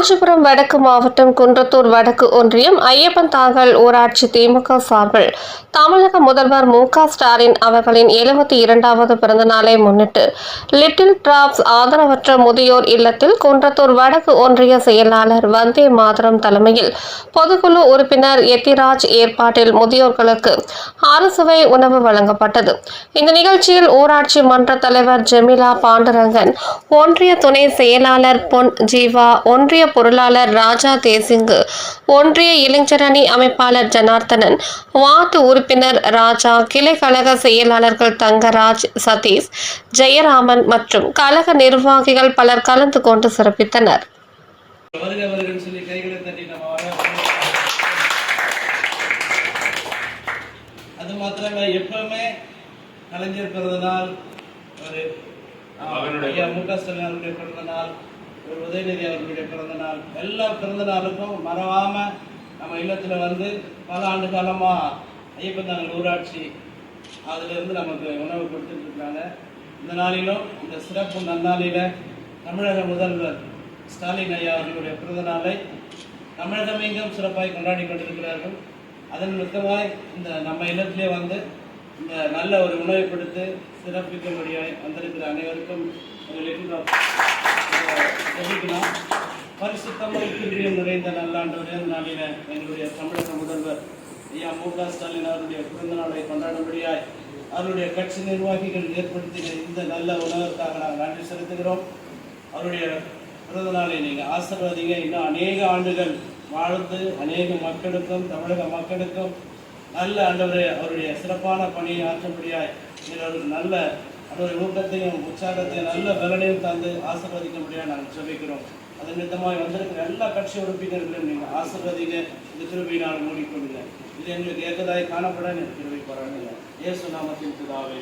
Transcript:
காஞ்சிபுரம் வடக்கு மாவட்டம் குன்றத்தூர் வடக்கு ஒன்றியம் ஐயப்பன் தாங்கல் ஊராட்சி திமுக சார்பில் தமிழக முதல்வர் மு.க.ஸ்டாலின் அவர்களின் 72வது பிறந்த நாளை முன்னிட்டு லிட்டில் டிராப்ஸ் ஆதரவற்ற முதியோர் இல்லத்தில் குன்றத்தூர் வடக்கு ஒன்றிய செயலாளர் வந்தே மாதரம் தலைமையில் பொதுக்குழு உறுப்பினர் எத்திராஜ் ஏற்பாட்டில் முதியோர்களுக்கு அறுசுவை உணவு வழங்கப்பட்டது. இந்த நிகழ்ச்சியில் ஊராட்சி மன்ற தலைவர் ஜெமிலா பாண்டுரங்கன், ஒன்றிய துணை செயலாளர் பொன் ஜீவா, ஒன்றிய பொருளாளர் ராஜா தேசிங்கு, ஒன்றிய இளைஞரணி அமைப்பாளர் ஜனார்த்தனன், வார்டு உறுப்பினர் ராஜா, கிளை கழக செயலாளர்கள் தங்கராஜ், சதீஷ், ஜெயராமன் மற்றும் கழக நிர்வாகிகள் பலர் கலந்து கொண்டு சிறப்பித்தனர். அது மாத்திரமே எப்பவுமே கலைஞர் பிறந்த நாள், மு.க.ஸ்டாலின் அவர்களுடைய பிறந்த நாள், உதயநிதி அவர்களுடைய பிறந்த நாள், எல்லா பிறந்த நாளுக்கும் மறவாம நம்ம இல்லத்துல வந்து பல ஆண்டு காலமா ஐயப்பன் ஊராட்சி அதுல இருந்து நமக்கு உணவு கொடுத்துட்டு இருக்காங்க. இந்த நாளிலும் இந்த சிறப்பு நன்னாளில தமிழக முதல்வர் ஸ்டாலின் ஐயா அவர்களுடைய பிறந்த நாளை தமிழகம் எங்கும் சிறப்பாய் கொண்டாடி கொண்டிருக்கிறார்கள். அதன் மிக்கமாய் இந்த நம்ம இல்லத்திலே வந்து இந்த நல்ல ஒரு உணவை கொடுத்து சிறப்பிக்கும்படியாய் வந்திருக்கிற அனைவருக்கும் தெரிவிக்கலாம். பரிசுத்தமும் பிரியம் நிறைந்த நல்லாண்டு நாளில எங்களுடைய தமிழக முதல்வர் ஐயா மு.க.ஸ்டாலின் அவருடைய பிறந்த நாளை கொண்டாடும்படியாய் அவருடைய கட்சி நிர்வாகிகள் ஏற்படுத்திய இந்த நல்ல உணவிற்காக நாங்கள் நன்றி செலுத்துகிறோம். அவருடைய பிறந்த நாளை நீங்கள் ஆசீர்வதிங்க. இன்னும் அநேக ஆண்டுகள் வாழ்ந்து அநேக மக்களுக்கும் தமிழக மக்களுக்கும் நல்ல ஆண்டவரை அவருடைய சிறப்பான பணியை ஆற்றும்படியாய் அவருக்கு நல்ல அவருடைய ஊக்கத்தையும் உற்சாகத்தையும் நல்ல பலனையும் தந்து ஆசீர்வதிக்கும்படியாக நாங்கள் சொல்லிக்கிறோம். அதன் நிமித்தமாக வந்திருக்கிற எல்லா கட்சி உறுப்பினர்களையும் நீங்கள் ஆசீர்வதிங்க. இந்த திருவிழாவை மூடிக்கொள்ளுங்க. இது எங்களுக்கு ஏற்றதாய் காணப்பட திருவை போறாங்க. இயேசு நாமத்தின் பிதாவே.